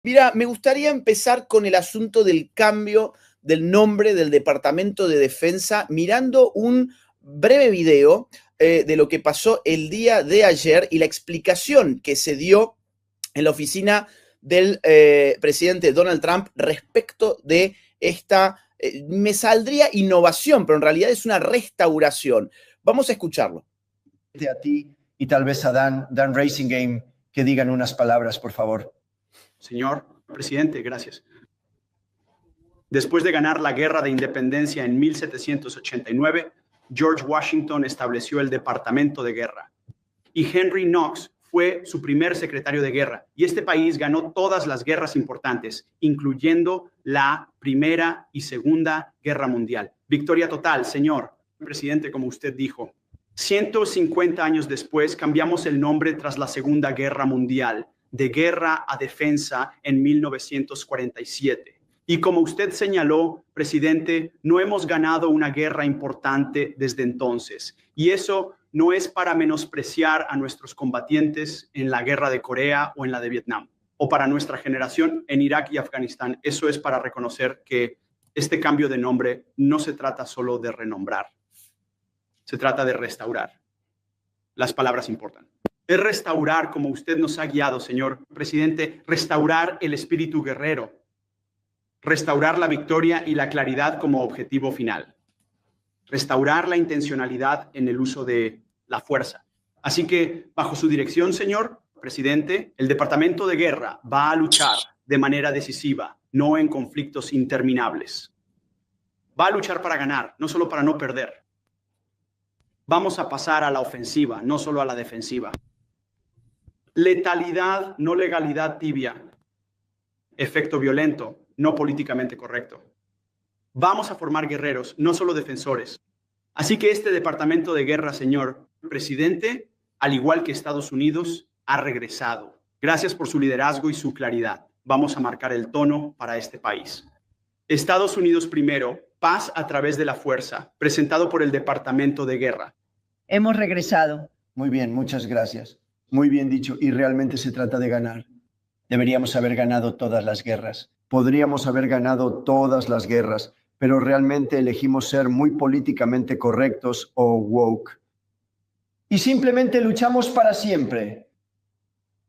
Mira, me gustaría empezar con el asunto del cambio del nombre del Departamento de Defensa, mirando un breve video de lo que pasó el día de ayer y la explicación que se dio en la oficina del presidente Donald Trump respecto de esta, me saldría innovación, pero en realidad es una restauración. Vamos a escucharlo. A ti y tal vez a Dan Racingame, que digan unas palabras, por favor. Señor presidente, gracias. Después de ganar la Guerra de Independencia en 1789, George Washington estableció el Departamento de Guerra y Henry Knox fue su primer secretario de guerra. Y este país ganó todas las guerras importantes, incluyendo la Primera y Segunda Guerra Mundial. Victoria total, señor presidente, como usted dijo. 150 años después cambiamos el nombre tras la Segunda Guerra Mundial, de guerra a defensa en 1947. Y como usted señaló, presidente, no hemos ganado una guerra importante desde entonces. Y eso no es para menospreciar a nuestros combatientes en la guerra de Corea o en la de Vietnam, o para nuestra generación en Irak y Afganistán. Eso es para reconocer que este cambio de nombre no se trata solo de renombrar, se trata de restaurar. Las palabras importan. Es restaurar, como usted nos ha guiado, señor presidente, restaurar el espíritu guerrero, restaurar la victoria y la claridad como objetivo final, restaurar la intencionalidad en el uso de la fuerza. Así que, bajo su dirección, señor presidente, el Departamento de Guerra va a luchar de manera decisiva, no en conflictos interminables. Va a luchar para ganar, no solo para no perder. Vamos a pasar a la ofensiva, no solo a la defensiva. Letalidad, no legalidad tibia. Efecto violento, no políticamente correcto. Vamos a formar guerreros, no solo defensores. Así que este Departamento de Guerra, señor presidente, al igual que Estados Unidos, ha regresado. Gracias por su liderazgo y su claridad. Vamos a marcar el tono para este país. Estados Unidos primero, paz a través de la fuerza, presentado por el Departamento de Guerra. Hemos regresado. Muy bien, muchas gracias. Muy bien dicho, y realmente se trata de ganar. Deberíamos haber ganado todas las guerras. Podríamos haber ganado todas las guerras, pero realmente elegimos ser muy políticamente correctos o woke. Y simplemente luchamos para siempre.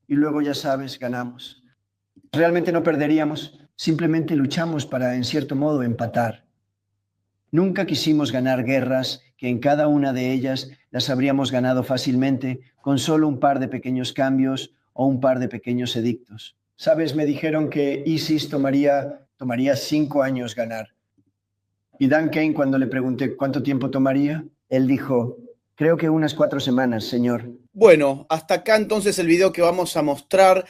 Y luego, ya sabes, ganamos. Realmente no perderíamos, simplemente luchamos para, en cierto modo, empatar. Nunca quisimos ganar guerras que en cada una de ellas las habríamos ganado fácilmente con solo un par de pequeños cambios o un par de pequeños edictos. Sabes, me dijeron que ISIS tomaría 5 años ganar. Y Dan Kane, cuando le pregunté cuánto tiempo tomaría, él dijo, creo que unas 4 semanas, señor. Bueno, hasta acá entonces el video que vamos a mostrar.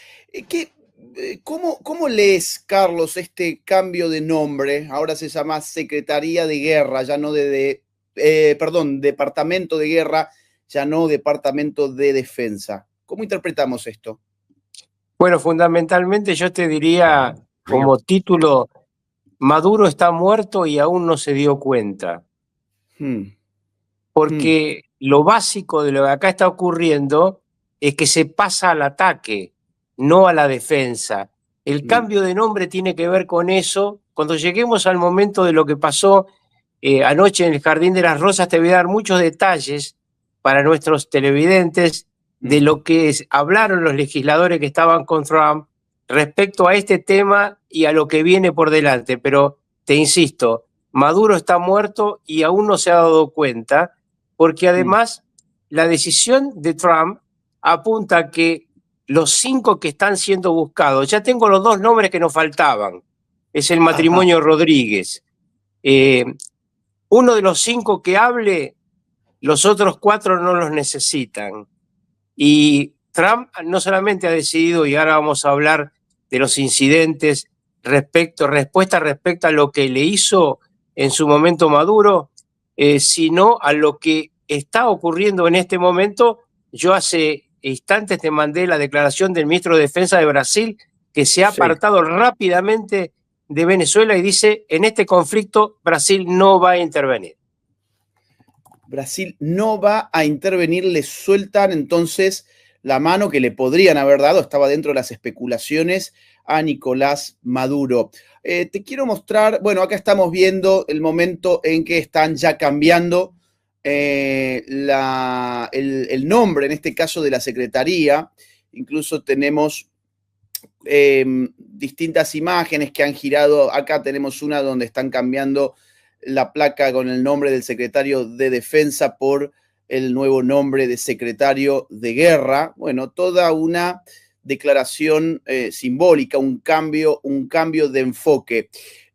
¿Cómo lees, Carlos, este cambio de nombre? Ahora se llama Secretaría de Guerra, ya no Departamento de Guerra, ya no Departamento de Defensa. ¿Cómo interpretamos esto? Bueno, fundamentalmente yo te diría como título, Maduro está muerto y aún no se dio cuenta. Porque lo básico de lo que acá está ocurriendo es que se pasa al ataque, no a la defensa. El cambio de nombre tiene que ver con eso. Cuando lleguemos al momento de lo que pasó anoche en el Jardín de las Rosas, te voy a dar muchos detalles para nuestros televidentes de lo que hablaron los legisladores que estaban con Trump respecto a este tema y a lo que viene por delante. Pero te insisto, Maduro está muerto y aún no se ha dado cuenta, porque además la decisión de Trump apunta a que los 5 que están siendo buscados, ya tengo los 2 nombres que nos faltaban, es el matrimonio Rodríguez. Uno de los 5 que hable, los otros 4 no los necesitan. Y Trump no solamente ha decidido, y ahora vamos a hablar de los incidentes, respuesta respecto a lo que le hizo en su momento Maduro, sino a lo que está ocurriendo en este momento. Yo hace instantes te mandé la declaración del ministro de Defensa de Brasil, que se ha apartado rápidamente de Venezuela y dice, en este conflicto Brasil no va a intervenir. Brasil no va a intervenir, le sueltan entonces la mano que le podrían haber dado, estaba dentro de las especulaciones, a Nicolás Maduro. Te quiero mostrar, bueno, acá estamos viendo el momento en que están ya cambiando el nombre, en este caso de la secretaría. Incluso tenemos distintas imágenes que han girado. Acá tenemos una donde están cambiando la placa con el nombre del secretario de Defensa por el nuevo nombre de secretario de Guerra. Bueno, toda una declaración simbólica, un cambio de enfoque.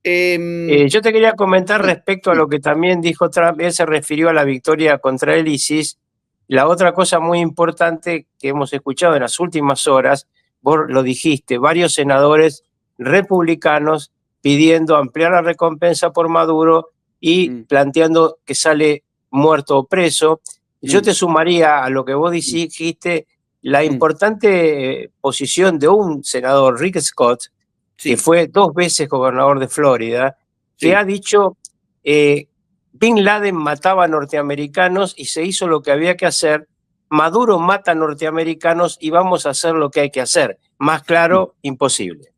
Yo te quería comentar respecto a lo que también dijo Trump. Él se refirió a la victoria contra el ISIS. La otra cosa muy importante que hemos escuchado en las últimas horas, vos lo dijiste, varios senadores republicanos pidiendo ampliar la recompensa por Maduro y planteando que sale muerto o preso. Yo te sumaría a lo que vos dijiste la importante posición de un senador, Rick Scott, que fue 2 veces gobernador de Florida, que ha dicho Bin Laden mataba a norteamericanos y se hizo lo que había que hacer, Maduro mata a norteamericanos y vamos a hacer lo que hay que hacer. Más claro, imposible.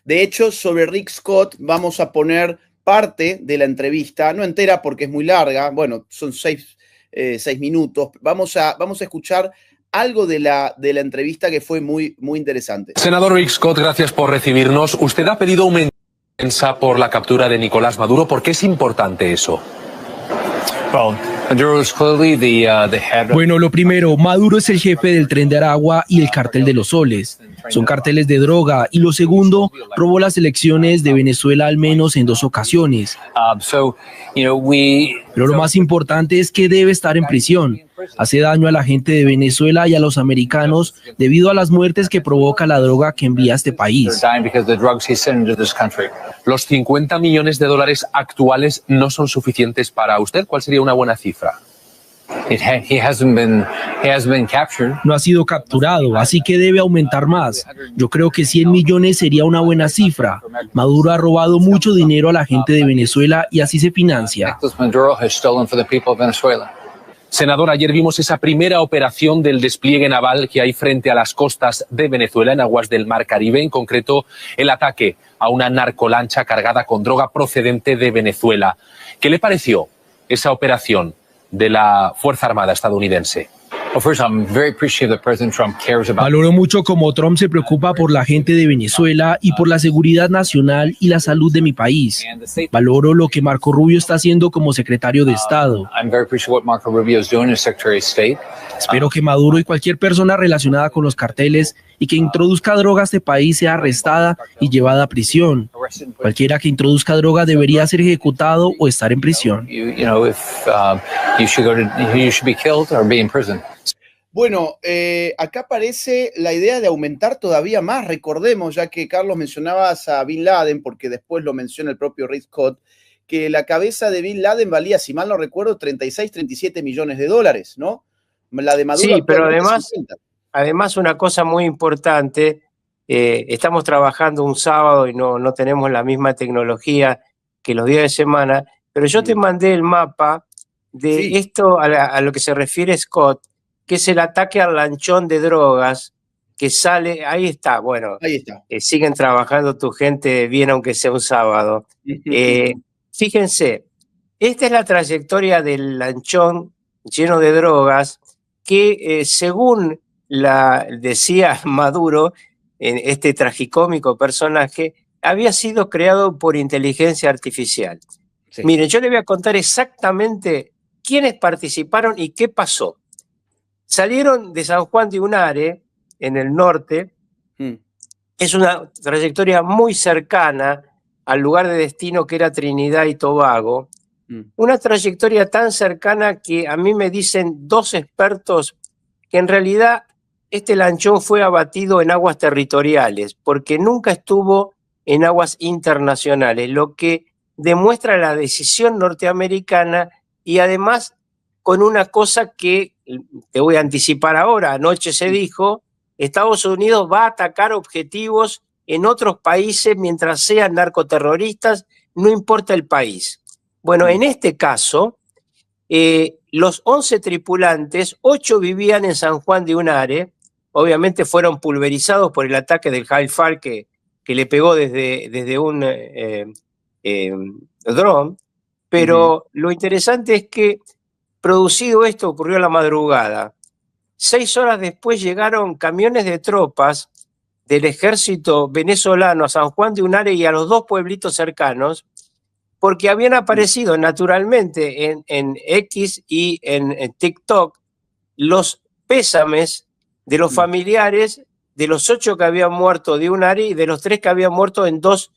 De hecho, sobre Rick Scott vamos a poner parte de la entrevista, no entera porque es muy larga, bueno, son 6 minutos. Vamos a escuchar algo de la entrevista que fue muy interesante. Senador Rick Scott, gracias por recibirnos. Usted ha pedido aumento por la captura de Nicolás Maduro. ¿Por qué es importante eso? Bueno, lo primero, Maduro es el jefe del Tren de Aragua y el Cartel de los Soles. Son carteles de droga. Y lo segundo, robó las elecciones de Venezuela al menos en 2 ocasiones. Pero lo más importante es que debe estar en prisión. Hace daño a la gente de Venezuela y a los americanos debido a las muertes que provoca la droga que envía a este país. Los $50 millones actuales no son suficientes para usted. ¿Cuál sería una buena cifra? No ha sido capturado, así que debe aumentar más. Yo creo que 100 millones sería una buena cifra. Maduro ha robado mucho dinero a la gente de Venezuela y así se financia. Senador, ayer vimos esa primera operación del despliegue naval que hay frente a las costas de Venezuela en aguas del Mar Caribe, en concreto el ataque a una narcolancha cargada con droga procedente de Venezuela. ¿Qué le pareció esa operación de la Fuerza Armada estadounidense? Valoro mucho cómo Trump se preocupa por la gente de Venezuela y por la seguridad nacional y la salud de mi país. Valoro lo que Marco Rubio está haciendo como secretario de Estado. Espero que Maduro y cualquier persona relacionada con los carteles y que introduzca droga a este país sea arrestada y llevada a prisión. Cualquiera que introduzca droga debería ser ejecutado o estar en prisión. Bueno, acá aparece la idea de aumentar todavía más. Recordemos, ya que Carlos mencionabas a Bin Laden, porque después lo menciona el propio Rick Scott, que la cabeza de Bin Laden valía, si mal no recuerdo, 36, 37 millones de dólares, ¿no? La de Maduro. Sí, pero además una cosa muy importante, estamos trabajando un sábado y no tenemos la misma tecnología que los días de semana, pero yo te mandé el mapa de esto a lo que se refiere Scott, que es el ataque al lanchón de drogas que sale, ahí está, bueno, ahí está. Siguen trabajando tu gente bien aunque sea un sábado. Fíjense, esta es la trayectoria del lanchón lleno de drogas que según decía Maduro, en este tragicómico personaje, había sido creado por inteligencia artificial. Sí. Miren, yo les voy a contar exactamente quiénes participaron y qué pasó. Salieron de San Juan de Unare, en el norte. Es una trayectoria muy cercana al lugar de destino que era Trinidad y Tobago. Una trayectoria tan cercana que a mí me dicen 2 expertos que en realidad este lanchón fue abatido en aguas territoriales, porque nunca estuvo en aguas internacionales, lo que demuestra la decisión norteamericana y además con una cosa que te voy a anticipar ahora. Anoche se dijo, Estados Unidos va a atacar objetivos en otros países mientras sean narcoterroristas, no importa el país. Bueno, en este caso, los 11 tripulantes, 8 vivían en San Juan de Unare, obviamente fueron pulverizados por el ataque del Haifa que le pegó desde un dron, pero lo interesante es que producido esto ocurrió a la madrugada. 6 horas después llegaron camiones de tropas del ejército venezolano a San Juan de Unare y a los 2 pueblitos cercanos, porque habían aparecido naturalmente en X y en TikTok los pésames de los familiares de los 8 que habían muerto de Unare y de los 3 que habían muerto en dos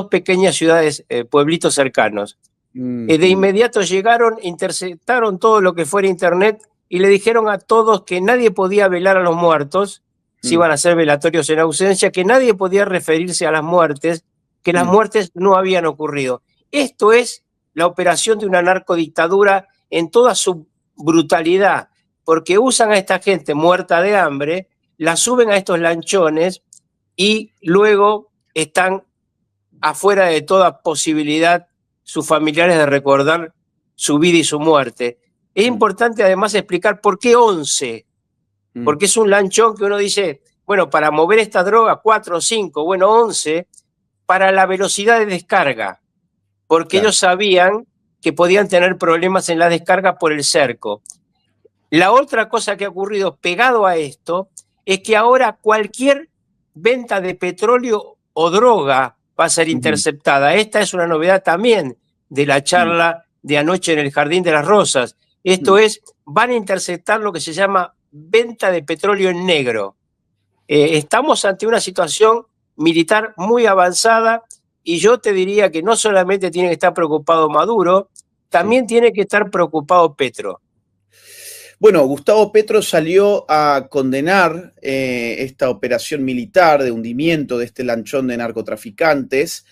pequeñas ciudades, pueblitos cercanos. De inmediato llegaron, interceptaron todo lo que fuera internet y le dijeron a todos que nadie podía velar a los muertos, si iban a ser velatorios en ausencia, que nadie podía referirse a las muertes, que las muertes no habían ocurrido. Esto es la operación de una narcodictadura en toda su brutalidad, porque usan a esta gente muerta de hambre, la suben a estos lanchones y luego están afuera de toda posibilidad sus familiares de recordar su vida y su muerte. Es importante además explicar por qué 11, porque es un lanchón que uno dice, bueno, para mover esta droga 4 o 5, bueno, 11, para la velocidad de descarga, porque ellos sabían que podían tener problemas en la descarga por el cerco. La otra cosa que ha ocurrido pegado a esto es que ahora cualquier venta de petróleo o droga va a ser interceptada. Esta es una novedad también de la charla de anoche en el Jardín de las Rosas. Esto es, van a interceptar lo que se llama venta de petróleo en negro. Estamos ante una situación militar muy avanzada y yo te diría que no solamente tiene que estar preocupado Maduro, también tiene que estar preocupado Petro. Bueno, Gustavo Petro salió a condenar esta operación militar de hundimiento de este lanchón de narcotraficantes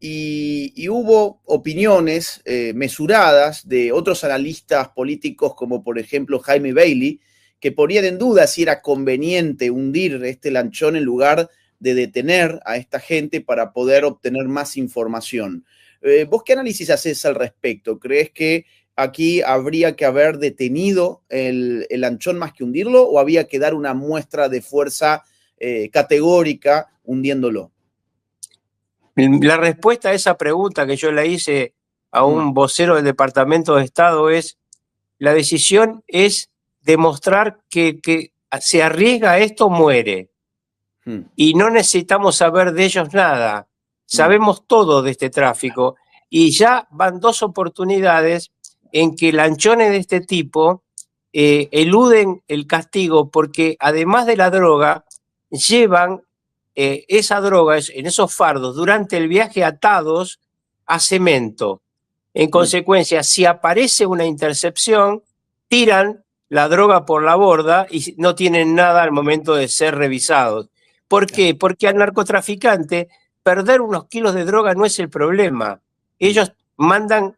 y hubo opiniones mesuradas de otros analistas políticos como por ejemplo Jaime Bailey, que ponían en duda si era conveniente hundir este lanchón en lugar de detener a esta gente para poder obtener más información. ¿Vos qué análisis haces al respecto? ¿Crees que aquí habría que haber detenido el lanchón más que hundirlo o había que dar una muestra de fuerza categórica hundiéndolo? La respuesta a esa pregunta que yo le hice a un vocero del Departamento de Estado es, la decisión es demostrar que se arriesga a esto, muere. Y no necesitamos saber de ellos nada. Sabemos todo de este tráfico y ya van 2 oportunidades en que lanchones de este tipo eluden el castigo porque además de la droga, llevan esa droga en esos fardos durante el viaje atados a cemento. En consecuencia, si aparece una intercepción, tiran la droga por la borda y no tienen nada al momento de ser revisados. ¿Por qué? Porque al narcotraficante perder unos kilos de droga no es el problema. Ellos mandan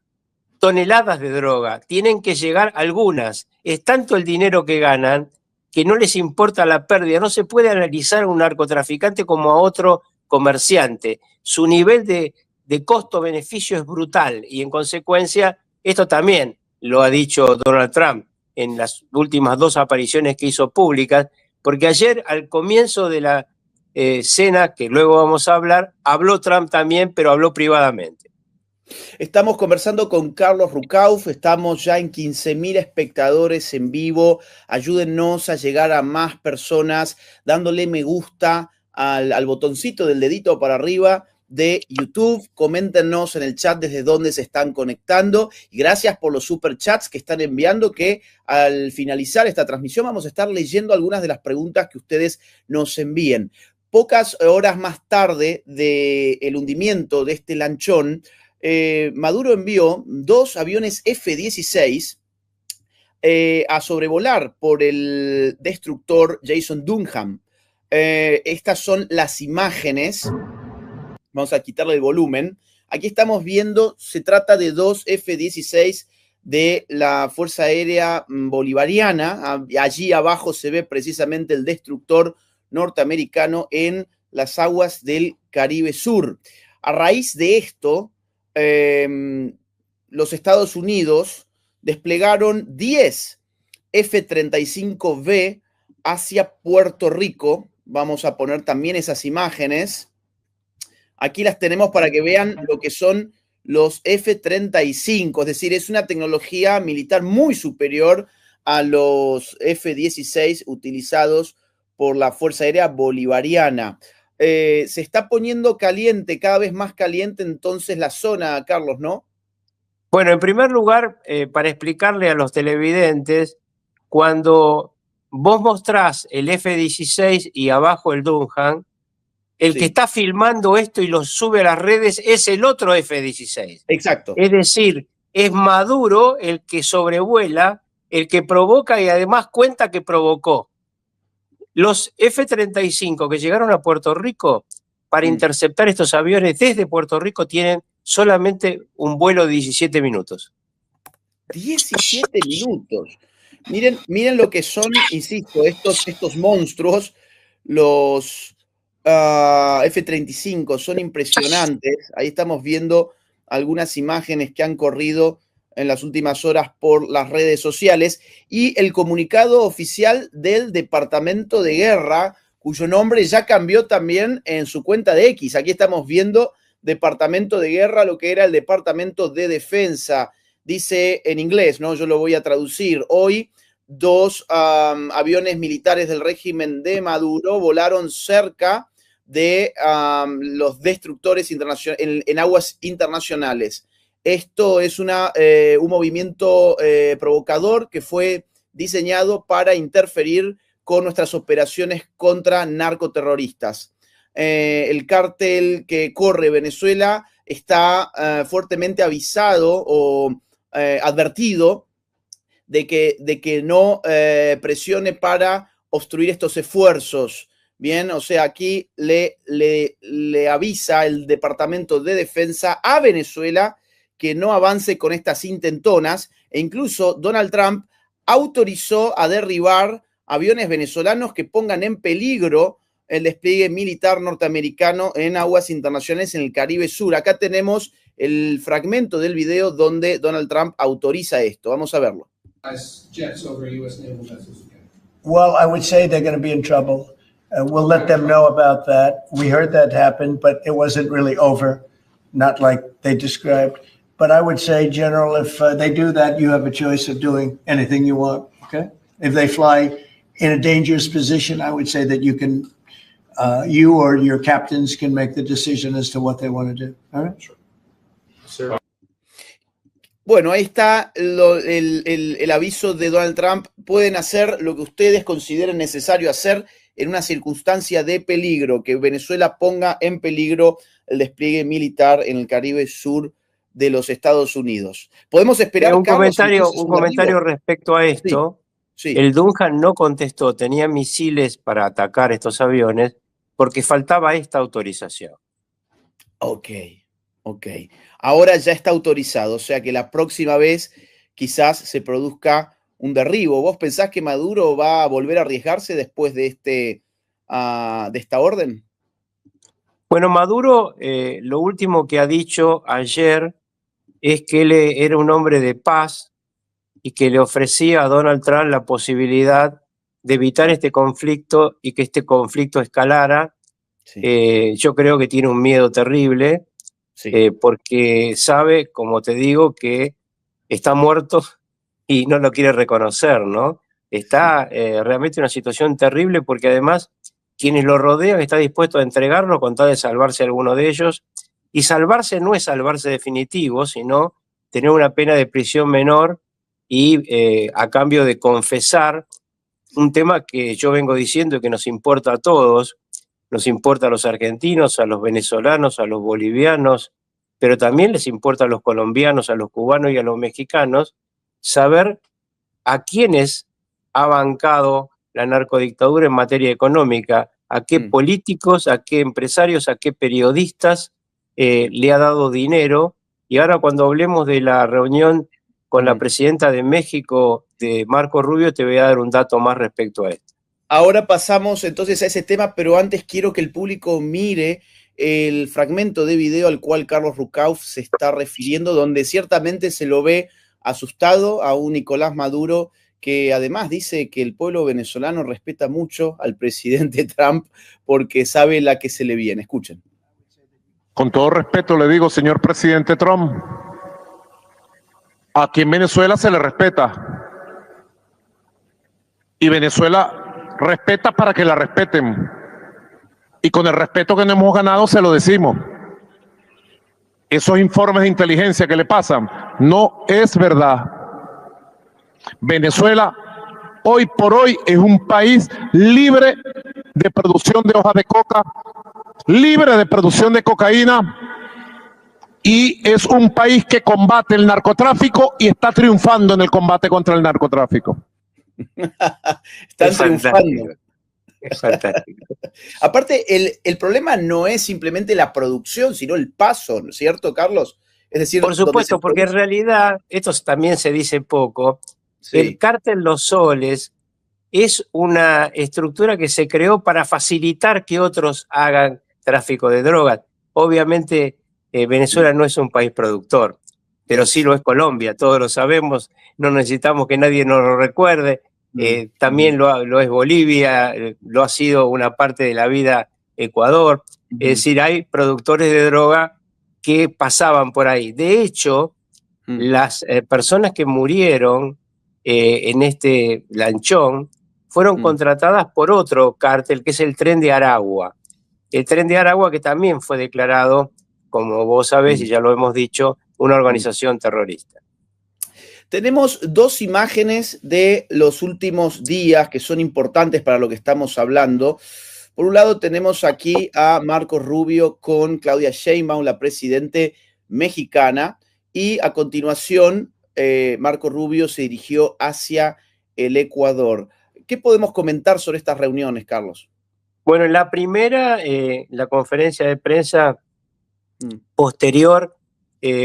toneladas de droga, tienen que llegar algunas. Es tanto el dinero que ganan que no les importa la pérdida. No se puede analizar a un narcotraficante como a otro comerciante. Su nivel de costo-beneficio es brutal y en consecuencia esto también lo ha dicho Donald Trump en las últimas 2 apariciones que hizo públicas, porque ayer al comienzo de la cena, que luego vamos a hablar, habló Trump también, pero habló privadamente. Estamos conversando con Carlos Rucauf, estamos ya en 15.000 espectadores en vivo. Ayúdennos a llegar a más personas dándole me gusta al botoncito del dedito para arriba de YouTube. Coméntenos en el chat desde dónde se están conectando y gracias por los superchats que están enviando, que al finalizar esta transmisión vamos a estar leyendo algunas de las preguntas que ustedes nos envíen. Pocas horas más tarde del hundimiento de este lanchón, Maduro envió 2 aviones F-16 a sobrevolar por el destructor Jason Dunham. Estas son las imágenes. Vamos a quitarle el volumen. Aquí estamos viendo, se trata de 2 F-16 de la Fuerza Aérea Bolivariana. Allí abajo se ve precisamente el destructor norteamericano en las aguas del Caribe Sur. A raíz de esto, los Estados Unidos desplegaron 10 F-35B hacia Puerto Rico. Vamos a poner también esas imágenes. Aquí las tenemos para que vean lo que son los F-35, es decir, es una tecnología militar muy superior a los F-16 utilizados por la Fuerza Aérea Bolivariana. Se está poniendo caliente, cada vez más caliente entonces la zona, Carlos, ¿no? Bueno, en primer lugar, para explicarle a los televidentes, cuando vos mostrás el F-16 y abajo el Dunham, el que está filmando esto y lo sube a las redes es el otro F-16. Exacto. Es decir, es Maduro el que sobrevuela, el que provoca y además cuenta que provocó. Los F-35 que llegaron a Puerto Rico para interceptar estos aviones desde Puerto Rico tienen solamente un vuelo de 17 minutos. 17 minutos. Miren lo que son, insisto, estos monstruos, los F-35, son impresionantes. Ahí estamos viendo algunas imágenes que han corrido en las últimas horas por las redes sociales y el comunicado oficial del Departamento de Guerra, cuyo nombre ya cambió también en su cuenta de X. Aquí estamos viendo Departamento de Guerra, lo que era el Departamento de Defensa. Dice en inglés, ¿no? Yo lo voy a traducir. Hoy, 2 aviones militares del régimen de Maduro volaron cerca de los destructores en aguas internacionales. Esto es un movimiento provocador que fue diseñado para interferir con nuestras operaciones contra narcoterroristas. El cártel que corre Venezuela está fuertemente avisado o advertido de que no presione para obstruir estos esfuerzos. Bien, o sea, aquí le avisa el Departamento de Defensa a Venezuela que no avance con estas intentonas, e incluso Donald Trump autorizó a derribar aviones venezolanos que pongan en peligro el despliegue militar norteamericano en aguas internacionales en el Caribe Sur. Acá tenemos el fragmento del video donde Donald Trump autoriza esto. Vamos a verlo. Well, I would say they're going to be in trouble. We'll let them know about that. We heard that happen, but it wasn't really over, not like they described. But I would say, General, if they do that, you have a choice of doing anything you want, okay? If they fly in a dangerous position, I would say that you can, you or your captains can make the decision as to what they want to do, all right? Sure. Sir. Bueno, ahí está el aviso de Donald Trump. Pueden hacer lo que ustedes consideren necesario hacer en una circunstancia de peligro, que Venezuela ponga en peligro el despliegue militar en el Caribe Sur de los Estados Unidos. Podemos esperar un comentario respecto a esto. Sí. El Dunham no contestó, tenía misiles para atacar estos aviones porque faltaba esta autorización. Ok. Ahora ya está autorizado, o sea que la próxima vez quizás se produzca un derribo. ¿Vos pensás que Maduro va a volver a arriesgarse después de esta orden? Bueno, Maduro lo último que ha dicho ayer es que él era un hombre de paz y que le ofrecía a Donald Trump la posibilidad de evitar este conflicto y que este conflicto escalara. Sí. Yo creo que tiene un miedo terrible, sí. Porque sabe, como te digo, que está muerto y no lo quiere reconocer, ¿no? Está realmente en una situación terrible porque además quienes lo rodean están dispuestos a entregarlo con tal de salvarse a alguno de ellos. Y salvarse no es salvarse definitivo, sino tener una pena de prisión menor y a cambio de confesar un tema que yo vengo diciendo y que nos importa a todos, nos importa a los argentinos, a los venezolanos, a los bolivianos, pero también les importa a los colombianos, a los cubanos y a los mexicanos, saber a quiénes ha bancado la narcodictadura en materia económica, a qué políticos, a qué empresarios, a qué periodistas le ha dado dinero. Y ahora cuando hablemos de la reunión con la presidenta de México, de Marco Rubio, te voy a dar un dato más respecto a esto. Ahora pasamos entonces a ese tema, pero antes quiero que el público mire el fragmento de video al cual Carlos Rucauf se está refiriendo, donde ciertamente se lo ve asustado a un Nicolás Maduro que además dice que el pueblo venezolano respeta mucho al presidente Trump porque sabe la que se le viene. Escuchen. Con todo respeto le digo, señor presidente Trump, aquí en Venezuela se le respeta. Y Venezuela respeta para que la respeten. Y con el respeto que nos hemos ganado se lo decimos. Esos informes de inteligencia que le pasan no es verdad. Venezuela hoy por hoy es un país libre de producción de hojas de coca, libre de producción de cocaína, y es un país que combate el narcotráfico y está triunfando en el combate contra el narcotráfico. Están triunfando. Es fantástico. Aparte, el problema no es simplemente la producción, sino el paso, ¿no es cierto, Carlos? Es decir, por supuesto, porque en realidad, esto también se dice poco, sí. El cártel Los Soles es una estructura que se creó para facilitar que otros hagan tráfico de drogas. Obviamente, Venezuela no es un país productor, pero sí lo es Colombia, todos lo sabemos, no necesitamos que nadie nos lo recuerde. También lo es Bolivia, lo ha sido una parte de la vida Ecuador. Es decir, hay productores de droga que pasaban por ahí. De hecho, las personas que murieron en este lanchón fueron contratadas por otro cártel, que es el Tren de Aragua. El Tren de Aragua, que también fue declarado, como vos sabés y ya lo hemos dicho, una organización terrorista. Tenemos dos imágenes de los últimos días que son importantes para lo que estamos hablando. Por un lado tenemos aquí a Marco Rubio con Claudia Sheinbaum, la presidente mexicana, y a continuación Marco Rubio se dirigió hacia el Ecuador. ¿Qué podemos comentar sobre estas reuniones, Carlos? Bueno, en la primera, la conferencia de prensa posterior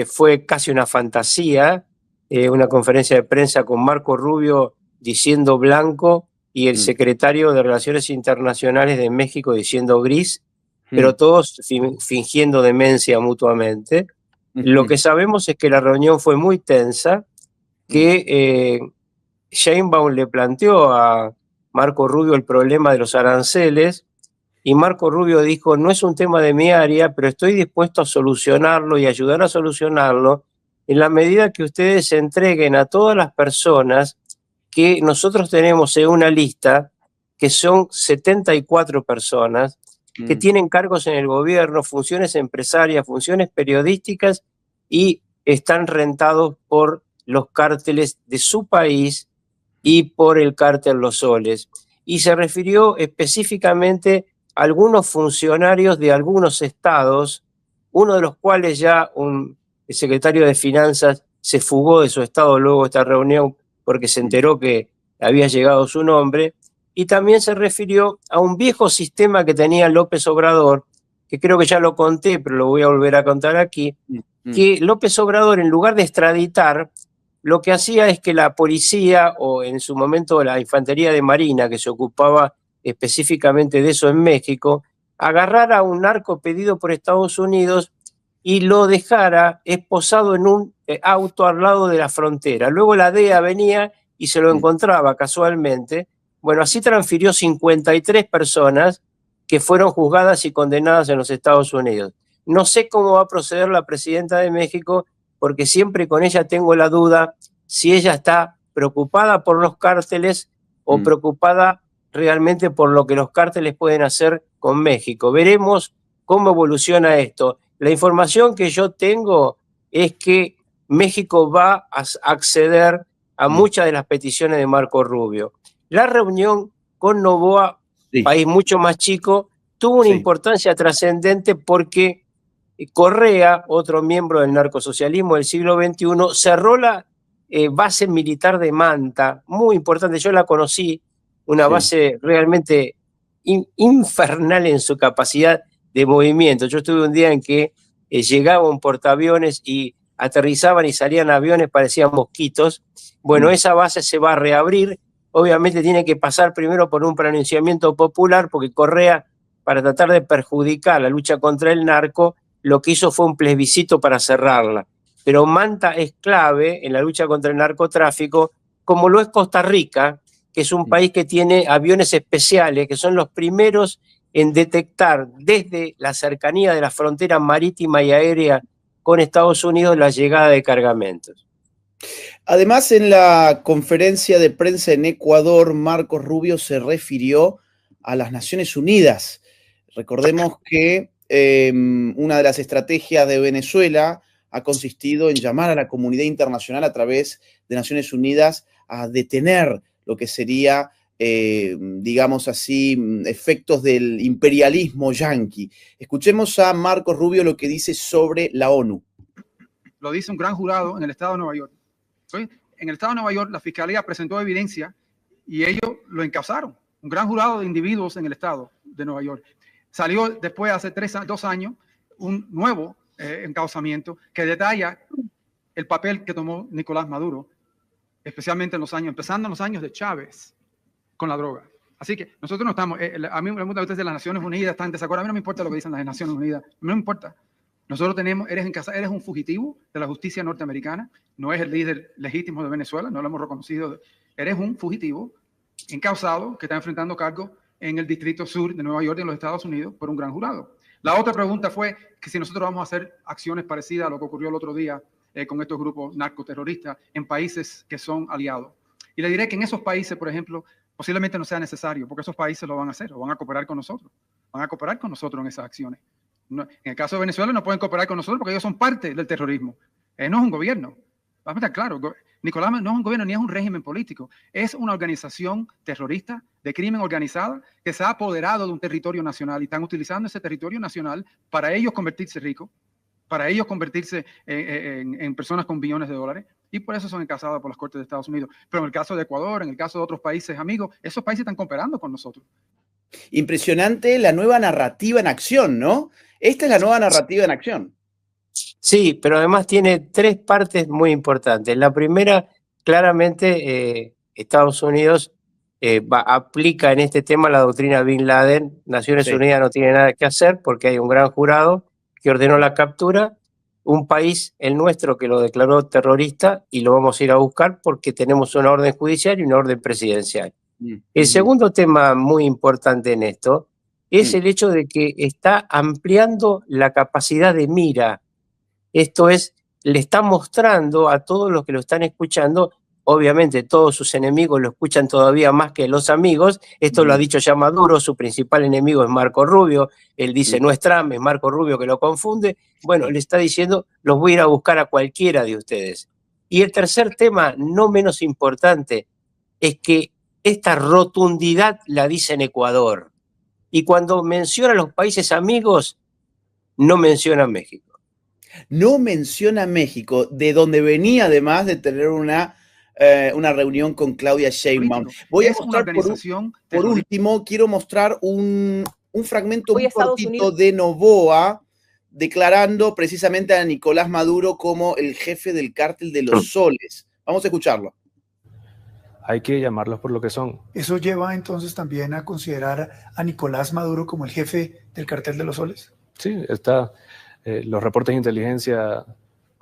fue casi una fantasía, una conferencia de prensa con Marco Rubio diciendo blanco y el secretario de Relaciones Internacionales de México diciendo gris, pero todos fingiendo demencia mutuamente. Lo que sabemos es que la reunión fue muy tensa, que Sheinbaum le planteó a Marco Rubio el problema de los aranceles y Marco Rubio dijo, no es un tema de mi área, pero estoy dispuesto a solucionarlo y ayudar a solucionarlo en la medida que ustedes entreguen a todas las personas que nosotros tenemos en una lista, que son 74 personas, que tienen cargos en el gobierno, funciones empresarias, funciones periodísticas y están rentados por los cárteles de su país y por el cártel Los Soles. Y se refirió específicamente a algunos funcionarios de algunos estados, uno de los cuales ya el secretario de Finanzas se fugó de su estado luego de esta reunión porque se enteró que había llegado su nombre, y también se refirió a un viejo sistema que tenía López Obrador, que creo que ya lo conté, pero lo voy a volver a contar aquí, que López Obrador, en lugar de extraditar, lo que hacía es que la policía, o en su momento la infantería de Marina, que se ocupaba específicamente de eso en México, agarrara a un narco pedido por Estados Unidos y lo dejara esposado en un auto al lado de la frontera. Luego la DEA venía y se lo encontraba casualmente. Bueno, así transfirió 53 personas que fueron juzgadas y condenadas en los Estados Unidos. No sé cómo va a proceder la presidenta de México, porque siempre con ella tengo la duda si ella está preocupada por los cárteles o preocupada realmente por lo que los cárteles pueden hacer con México. Veremos cómo evoluciona esto. La información que yo tengo es que México va a acceder a muchas de las peticiones de Marco Rubio. La reunión con Noboa, país mucho más chico, tuvo una importancia trascendente porque Correa, otro miembro del narcosocialismo del siglo XXI, cerró la base militar de Manta, muy importante, yo la conocí, una base realmente infernal en su capacidad de movimiento. Yo estuve un día en que llegaba un portaaviones y aterrizaban y salían aviones, parecían mosquitos. Bueno, esa base se va a reabrir, obviamente tiene que pasar primero por un pronunciamiento popular, porque Correa, para tratar de perjudicar la lucha contra el narco, lo que hizo fue un plebiscito para cerrarla. Pero Manta es clave en la lucha contra el narcotráfico como lo es Costa Rica, que es un país que tiene aviones especiales, que son los primeros en detectar desde la cercanía de la frontera marítima y aérea con Estados Unidos la llegada de cargamentos. Además, en la conferencia de prensa en Ecuador, Marcos Rubio se refirió a las Naciones Unidas. Recordemos que una de las estrategias de Venezuela ha consistido en llamar a la comunidad internacional a través de Naciones Unidas a detener lo que sería, digamos así, efectos del imperialismo yanqui. Escuchemos a Marcos Rubio lo que dice sobre la ONU. Lo dice un gran jurado en el estado de Nueva York. ¿Sí? En el estado de Nueva York, la fiscalía presentó evidencia y ellos lo encausaron. Un gran jurado de individuos en el estado de Nueva York. Salió después, hace 2 años, un nuevo encausamiento que detalla el papel que tomó Nicolás Maduro, especialmente empezando en los años de Chávez, con la droga. Así que nosotros no estamos, a mí me preguntan ustedes de las Naciones Unidas, están en desacuerdo. A mí no me importa lo que dicen las Naciones Unidas, no me importa. Nosotros eres un fugitivo de la justicia norteamericana, no es el líder legítimo de Venezuela, no lo hemos reconocido. Eres un fugitivo encausado que está enfrentando cargos en el Distrito Sur de Nueva York, en los Estados Unidos, por un gran jurado. La otra pregunta fue que si nosotros vamos a hacer acciones parecidas a lo que ocurrió el otro día con estos grupos narcoterroristas en países que son aliados. Y le diré que en esos países, por ejemplo, posiblemente no sea necesario, porque esos países lo van a hacer, o van a cooperar con nosotros. Van a cooperar con nosotros en esas acciones. No, en el caso de Venezuela no pueden cooperar con nosotros porque ellos son parte del terrorismo. No es un gobierno. Vamos a estar claro, Nicolás no es un gobierno ni es un régimen político. Es una organización terrorista de crimen organizada que se ha apoderado de un territorio nacional y están utilizando ese territorio nacional para ellos convertirse ricos, para ellos convertirse en personas con billones de dólares, y por eso son encausados por las Cortes de Estados Unidos. Pero en el caso de Ecuador, en el caso de otros países amigos, esos países están cooperando con nosotros. Impresionante la nueva narrativa en acción, ¿no? Esta es la nueva narrativa en acción. Sí, pero además tiene 3 partes muy importantes. La primera, claramente, Estados Unidos aplica en este tema la doctrina Bin Laden. Naciones Unidas no tiene nada que hacer porque hay un gran jurado que ordenó la captura. Un país, el nuestro, que lo declaró terrorista y lo vamos a ir a buscar porque tenemos una orden judicial y una orden presidencial. El segundo tema muy importante en esto es el hecho de que está ampliando la capacidad de mira. Esto es, le está mostrando a todos los que lo están escuchando, obviamente todos sus enemigos lo escuchan todavía más que los amigos, esto lo ha dicho ya Maduro, su principal enemigo es Marco Rubio, él dice no es Trump, es Marco Rubio que lo confunde, bueno, le está diciendo los voy a ir a buscar a cualquiera de ustedes. Y el tercer tema, no menos importante, es que esta rotundidad la dice en Ecuador, y cuando menciona a los países amigos, no menciona a México. No menciona a México, de donde venía además de tener una reunión con Claudia Sheinbaum. Voy a mostrar por último, quiero mostrar un fragmento muy cortito de Noboa declarando precisamente a Nicolás Maduro como el jefe del cártel de los soles. Vamos a escucharlo. Hay que llamarlos por lo que son. ¿Eso lleva entonces también a considerar a Nicolás Maduro como el jefe del cártel de los soles? Sí, está... los reportes de inteligencia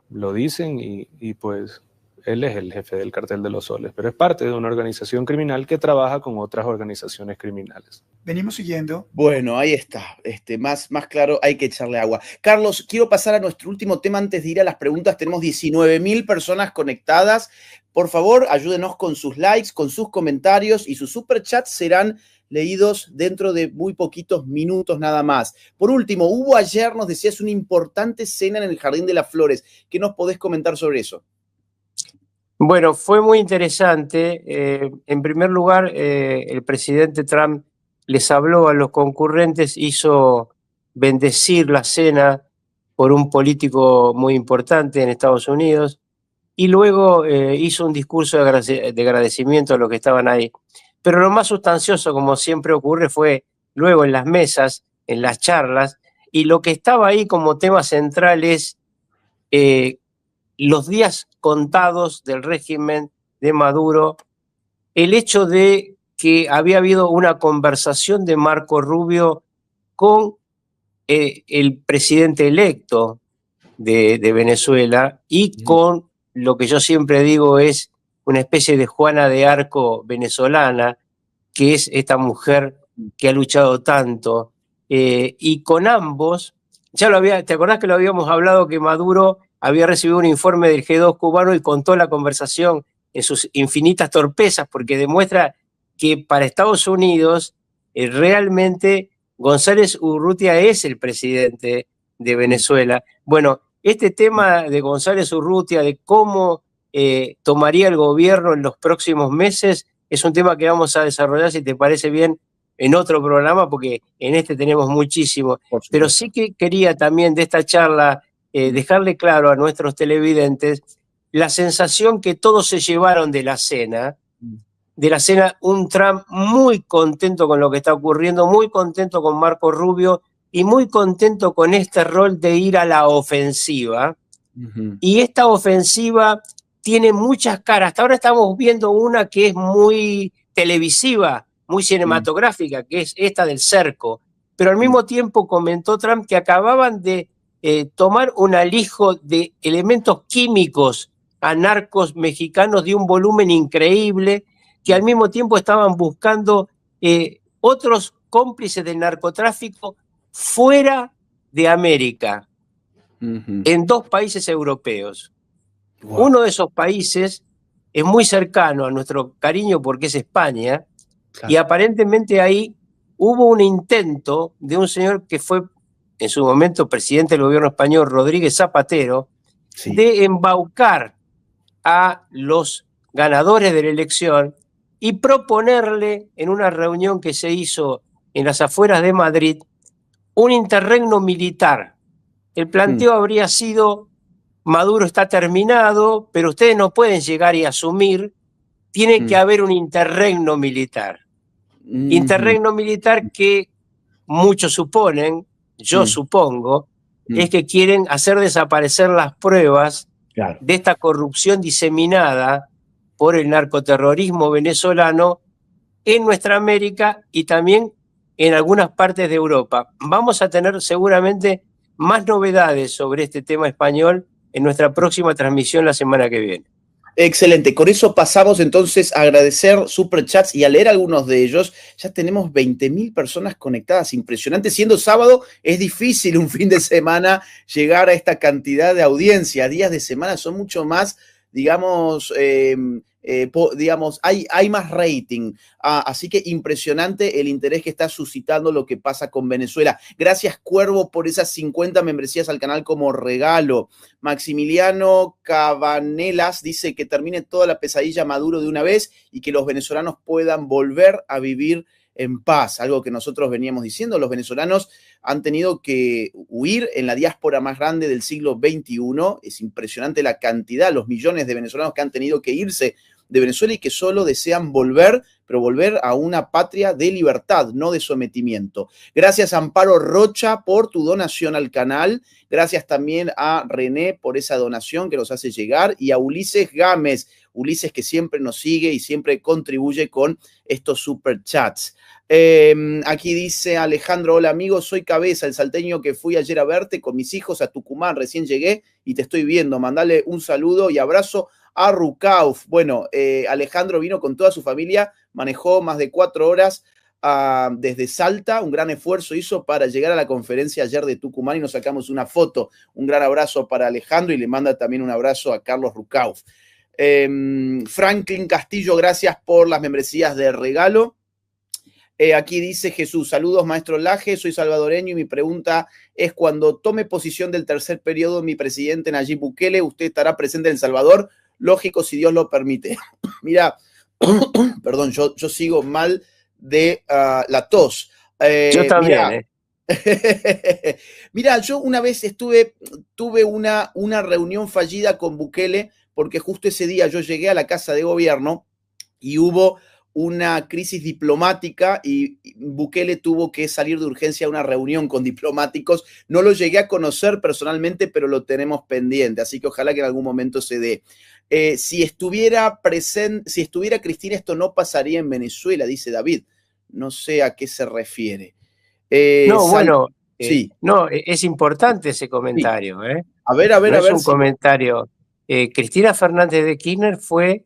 lo dicen y pues él es el jefe del cártel de los soles, pero es parte de una organización criminal que trabaja con otras organizaciones criminales. Venimos siguiendo. Bueno, ahí está. Más claro, hay que echarle agua. Carlos, quiero pasar a nuestro último tema antes de ir a las preguntas. Tenemos 19.000 personas conectadas. Por favor, ayúdenos con sus likes, con sus comentarios y sus superchats serán leídos dentro de muy poquitos minutos nada más. Por último, hubo ayer, nos decías, una importante cena en el Jardín de las Flores. ¿Qué nos podés comentar sobre eso? Bueno, fue muy interesante. En primer lugar, el presidente Trump les habló a los concurrentes, hizo bendecir la cena por un político muy importante en Estados Unidos y luego hizo un discurso de agradecimiento a los que estaban ahí. Pero lo más sustancioso, como siempre ocurre, fue luego en las mesas, en las charlas, y lo que estaba ahí como tema central es los días contados del régimen de Maduro, el hecho de que había habido una conversación de Marco Rubio con el presidente electo de Venezuela y con lo que yo siempre digo es una especie de Juana de Arco venezolana, que es esta mujer que ha luchado tanto. Y con ambos, ¿te acordás que lo habíamos hablado, que Maduro había recibido un informe del G2 cubano y contó la conversación en sus infinitas torpezas, porque demuestra que para Estados Unidos realmente González Urrutia es el presidente de Venezuela? Bueno, este tema de González Urrutia, de cómo tomaría el gobierno en los próximos meses, es un tema que vamos a desarrollar, si te parece bien, en otro programa, porque en este tenemos muchísimo. Pero sí que quería también de esta charla dejarle claro a nuestros televidentes la sensación que todos se llevaron de la cena, un Trump muy contento con lo que está ocurriendo, muy contento con Marco Rubio y muy contento con este rol de ir a la ofensiva. Y esta ofensiva tiene muchas caras. Hasta ahora estamos viendo una que es muy televisiva, muy cinematográfica, que es esta del cerco. Pero al mismo tiempo comentó Trump que acababan de tomar un alijo de elementos químicos a narcos mexicanos de un volumen increíble, que al mismo tiempo estaban buscando otros cómplices del narcotráfico fuera de América, en 2 países europeos. Wow. Uno de esos países es muy cercano a nuestro cariño porque es España, claro. Y aparentemente ahí hubo un intento de un señor que fue en su momento presidente del gobierno español, Rodríguez Zapatero, sí, de embaucar a los ganadores de la elección y proponerle en una reunión que se hizo en las afueras de Madrid un interregno militar. El planteo habría sido: Maduro está terminado, pero ustedes no pueden llegar y asumir, tiene que haber un interregno militar. Interregno militar que muchos suponen, yo supongo, es que quieren hacer desaparecer las pruebas de esta corrupción diseminada por el narcoterrorismo venezolano en nuestra América y también en algunas partes de Europa. Vamos a tener seguramente más novedades sobre este tema español en nuestra próxima transmisión la semana que viene. Excelente, con eso pasamos entonces a agradecer superchats y a leer algunos de ellos. Ya tenemos 20.000 personas conectadas, impresionante. Siendo sábado es difícil un fin de semana llegar a esta cantidad de audiencia. Días de semana son mucho más, digamos, hay más rating, así que impresionante el interés que está suscitando lo que pasa con Venezuela. Gracias, Cuervo, por esas 50 membresías al canal como regalo. Maximiliano Cabanelas dice que termine toda la pesadilla Maduro de una vez y que los venezolanos puedan volver a vivir en paz, algo que nosotros veníamos diciendo. Los venezolanos han tenido que huir en la diáspora más grande del siglo XXI. Es impresionante la cantidad, los millones de venezolanos que han tenido que irse de Venezuela y que solo desean volver, pero volver a una patria de libertad, no de sometimiento. Gracias, Amparo Rocha, por tu donación al canal. Gracias también a René por esa donación que nos hace llegar, y a Ulises Gámez, Ulises que siempre nos sigue y siempre contribuye con estos superchats. Aquí dice Alejandro: hola amigos, soy Cabeza, el salteño que fui ayer a verte con mis hijos a Tucumán, recién llegué y te estoy viendo. Mandale un saludo y abrazo a Rucauf. Bueno, Alejandro vino con toda su familia, manejó más de 4 horas desde Salta, un gran esfuerzo hizo para llegar a la conferencia ayer de Tucumán y nos sacamos una foto. Un gran abrazo para Alejandro y le manda también un abrazo a Carlos Rucauf. Franklin Castillo, gracias por las membresías de regalo. Aquí dice Jesús: saludos maestro Laje, soy salvadoreño y mi pregunta es: cuando tome posición del tercer periodo mi presidente Nayib Bukele, ¿usted estará presente en El Salvador? Lógico, si Dios lo permite. Mira, perdón, yo sigo mal de la tos. Yo también. Mira, yo una vez tuve una reunión fallida con Bukele, porque justo ese día yo llegué a la Casa de Gobierno y hubo una crisis diplomática y Bukele tuvo que salir de urgencia a una reunión con diplomáticos. No lo llegué a conocer personalmente, pero lo tenemos pendiente, así que ojalá que en algún momento se dé. Si estuviera Cristina, esto no pasaría en Venezuela, dice David. No sé a qué se refiere. Sí. No, es importante ese comentario. Sí. A ver. Es un comentario. Cristina Fernández de Kirchner fue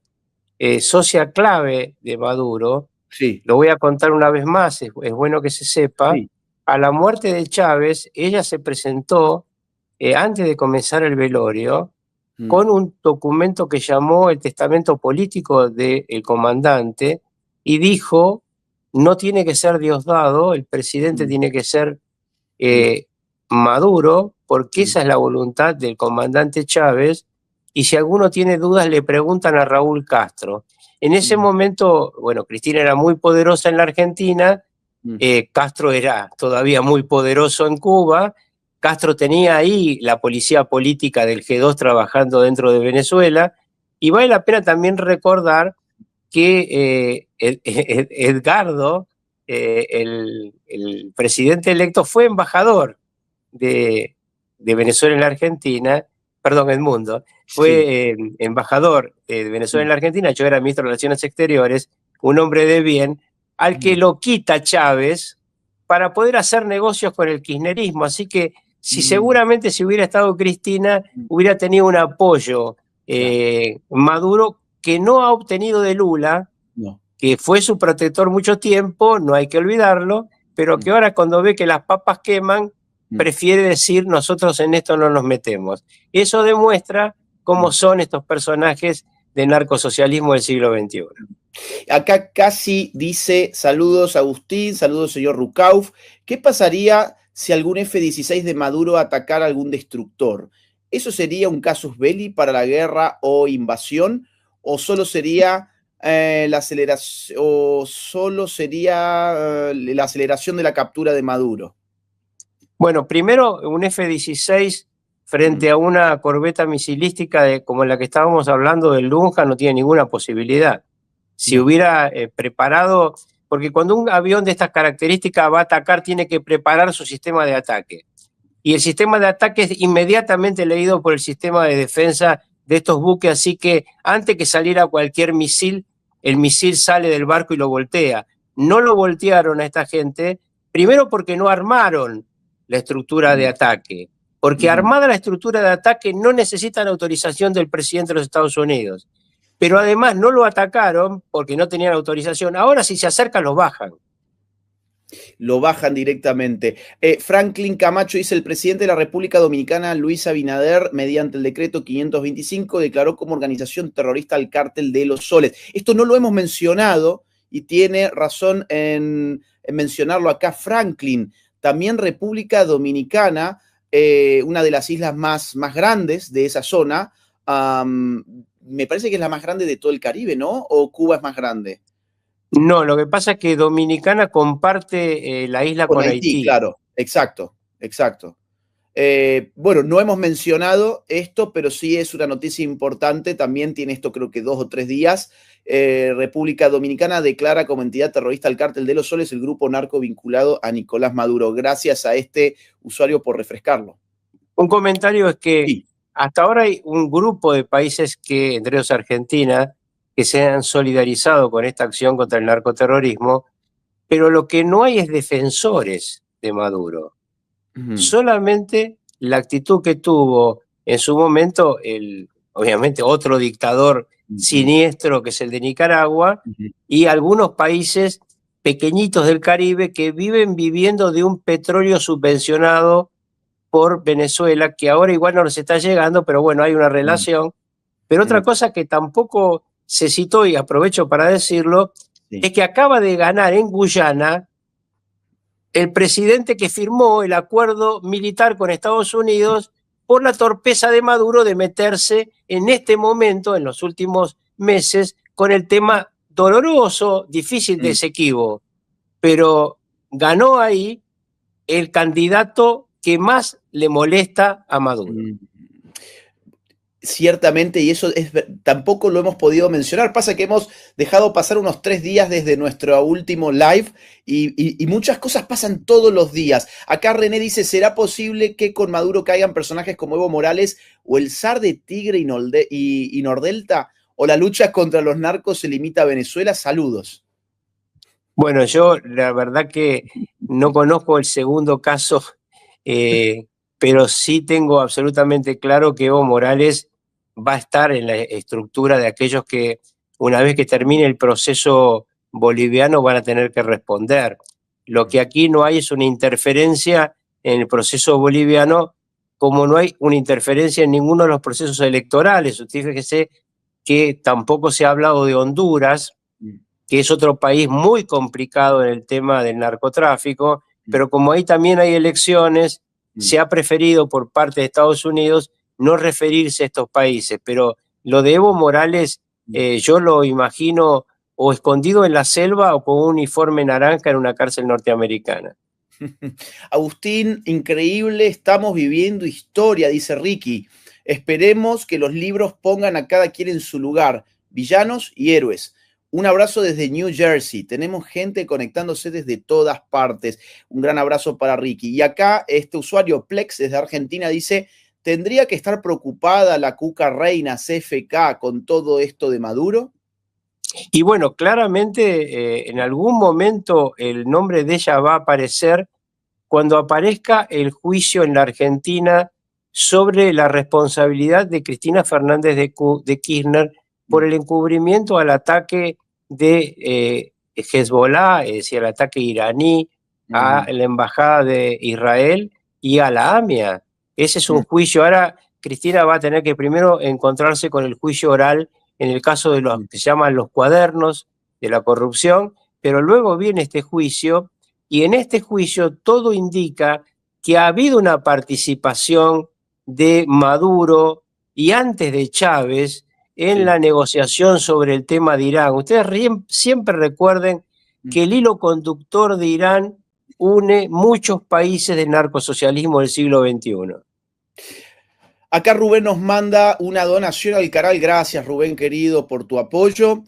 socia clave de Maduro. Sí. Lo voy a contar una vez más, es bueno que se sepa. Sí. A la muerte de Chávez, ella se presentó, antes de comenzar el velorio, con un documento que llamó el testamento político del comandante y dijo, no tiene que ser Diosdado, el presidente tiene que ser Maduro, porque esa es la voluntad del comandante Chávez, y si alguno tiene dudas le preguntan a Raúl Castro. En ese momento, bueno, Cristina era muy poderosa en la Argentina, Castro era todavía muy poderoso en Cuba, Castro tenía ahí la policía política del G2 trabajando dentro de Venezuela, y vale la pena también recordar que Edgardo, el presidente electo, fue embajador de Venezuela en la Argentina, perdón, el mundo, fue embajador de Venezuela en la Argentina, yo era ministro de Relaciones Exteriores, un hombre de bien, al que lo quita Chávez para poder hacer negocios con el kirchnerismo, así que seguramente si hubiera estado Cristina, hubiera tenido un apoyo Maduro que no ha obtenido de Lula, que fue su protector mucho tiempo, no hay que olvidarlo, pero que ahora cuando ve que las papas queman, prefiere decir nosotros en esto no nos metemos. Eso demuestra cómo son estos personajes del narcosocialismo del siglo XXI. Acá casi dice, saludos Agustín, saludos señor Rucauf. ¿Qué pasaría si algún F-16 de Maduro atacara algún destructor? ¿Eso sería un casus belli para la guerra o invasión? ¿O solo sería la aceleración de la captura de Maduro? Bueno, primero, un F-16 frente a una corbeta misilística como la que estábamos hablando del Lunja no tiene ninguna posibilidad. Si hubiera preparado, porque cuando un avión de estas características va a atacar, tiene que preparar su sistema de ataque. Y el sistema de ataque es inmediatamente leído por el sistema de defensa de estos buques, así que antes que saliera cualquier misil, el misil sale del barco y lo voltea. No lo voltearon a esta gente, primero porque no armaron la estructura de ataque, porque armada la estructura de ataque no necesitan autorización del presidente de los Estados Unidos. Pero además no lo atacaron porque no tenían autorización. Ahora si se acercan los bajan. Lo bajan directamente. Franklin Camacho dice, el presidente de la República Dominicana, Luis Abinader, mediante el decreto 525, declaró como organización terrorista al Cártel de los Soles. Esto no lo hemos mencionado y tiene razón en mencionarlo acá Franklin. También República Dominicana, una de las islas más grandes de esa zona, me parece que es la más grande de todo el Caribe, ¿no? ¿O Cuba es más grande? No, lo que pasa es que Dominicana comparte la isla con Haití. Claro, exacto. Bueno, no hemos mencionado esto, pero sí es una noticia importante. También tiene esto creo que 2 o 3 días. República Dominicana declara como entidad terrorista al Cártel de los Soles, el grupo narco vinculado a Nicolás Maduro. Gracias a este usuario por refrescarlo. Un comentario es que hasta ahora hay un grupo de países que, entre ellos Argentina, que se han solidarizado con esta acción contra el narcoterrorismo, pero lo que no hay es defensores de Maduro. Solamente la actitud que tuvo en su momento obviamente otro dictador siniestro que es el de Nicaragua y algunos países pequeñitos del Caribe que viviendo de un petróleo subvencionado por Venezuela, que ahora igual no les está llegando, pero bueno, hay una relación. Pero otra cosa que tampoco se citó, y aprovecho para decirlo, es que acaba de ganar en Guyana el presidente que firmó el acuerdo militar con Estados Unidos por la torpeza de Maduro de meterse en este momento, en los últimos meses, con el tema doloroso, difícil de Esequibo. Pero ganó ahí el candidato que más le molesta a Maduro. Ciertamente, y eso tampoco lo hemos podido mencionar. Pasa que hemos dejado pasar unos 3 días desde nuestro último live y muchas cosas pasan todos los días. Acá René dice, ¿será posible que con Maduro caigan personajes como Evo Morales o el zar de Tigre y Nordelta? ¿O la lucha contra los narcos se limita a Venezuela? Saludos. Bueno, yo la verdad que no conozco el segundo caso, pero sí tengo absolutamente claro que Evo Morales va a estar en la estructura de aquellos que una vez que termine el proceso boliviano, van a tener que responder. Lo que aquí no hay es una interferencia en el proceso boliviano, como no hay una interferencia en ninguno de los procesos electorales. Usted fíjese que tampoco se ha hablado de Honduras, que es otro país muy complicado en el tema del narcotráfico, pero como ahí también hay elecciones, se ha preferido por parte de Estados Unidos no referirse a estos países. Pero lo de Evo Morales, yo lo imagino o escondido en la selva o con un uniforme naranja en una cárcel norteamericana. Agustín, increíble, estamos viviendo historia, dice Ricky. Esperemos que los libros pongan a cada quien en su lugar, villanos y héroes. Un abrazo desde New Jersey. Tenemos gente conectándose desde todas partes. Un gran abrazo para Ricky. Y acá este usuario Plex desde Argentina dice, ¿tendría que estar preocupada la Cuca Reina CFK con todo esto de Maduro? Y bueno, claramente en algún momento el nombre de ella va a aparecer cuando aparezca el juicio en la Argentina sobre la responsabilidad de Cristina Fernández de Kirchner por el encubrimiento al ataque de Hezbollah, es decir, al ataque iraní a la embajada de Israel y a la AMIA. Ese es un juicio. Ahora Cristina va a tener que primero encontrarse con el juicio oral en el caso de los que se llaman los cuadernos de la corrupción, pero luego viene este juicio, y en este juicio todo indica que ha habido una participación de Maduro y antes de Chávez en la negociación sobre el tema de Irán. Ustedes siempre recuerden que el hilo conductor de Irán une muchos países del narcosocialismo del siglo XXI. Acá Rubén nos manda una donación al canal. Gracias, Rubén, querido, por tu apoyo.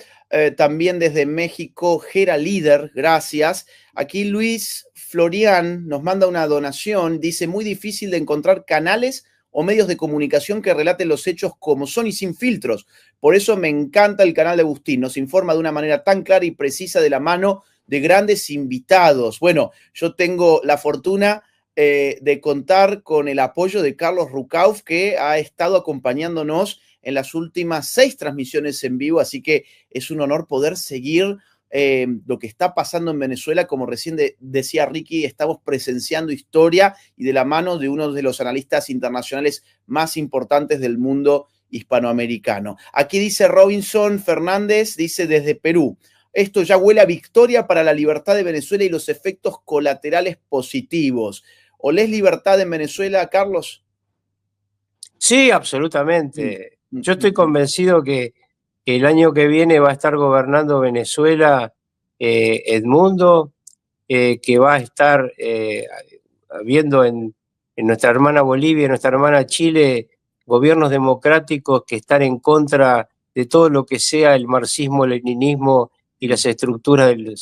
También desde México, Gera Líder, gracias. Aquí Luis Florian nos manda una donación. Dice, muy difícil de encontrar canales o medios de comunicación que relaten los hechos como son y sin filtros. Por eso me encanta el canal de Agustín. Nos informa de una manera tan clara y precisa de la mano de grandes invitados. Bueno, yo tengo la fortuna de contar con el apoyo de Carlos Rucauf, que ha estado acompañándonos en las últimas 6 transmisiones en vivo, así que es un honor poder seguir lo que está pasando en Venezuela. Como recién decía Ricky, estamos presenciando historia y de la mano de uno de los analistas internacionales más importantes del mundo hispanoamericano. Aquí dice Robinson Fernández, dice desde Perú, esto ya huele a victoria para la libertad de Venezuela y los efectos colaterales positivos. ¿Olés libertad en Venezuela, Carlos? Sí, absolutamente. Yo estoy convencido que el año que viene va a estar gobernando Venezuela Edmundo, que va a estar habiendo en nuestra hermana Bolivia, en nuestra hermana Chile, gobiernos democráticos que están en contra de todo lo que sea el marxismo, el leninismo y las estructuras del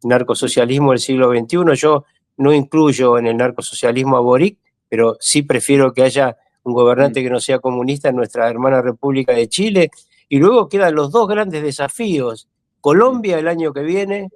narcosocialismo del siglo XXI. Yo no incluyo en el narcosocialismo a Boric, pero sí prefiero que haya un gobernante que no sea comunista en nuestra hermana República de Chile. Y luego quedan los 2 grandes desafíos. Colombia el año que viene,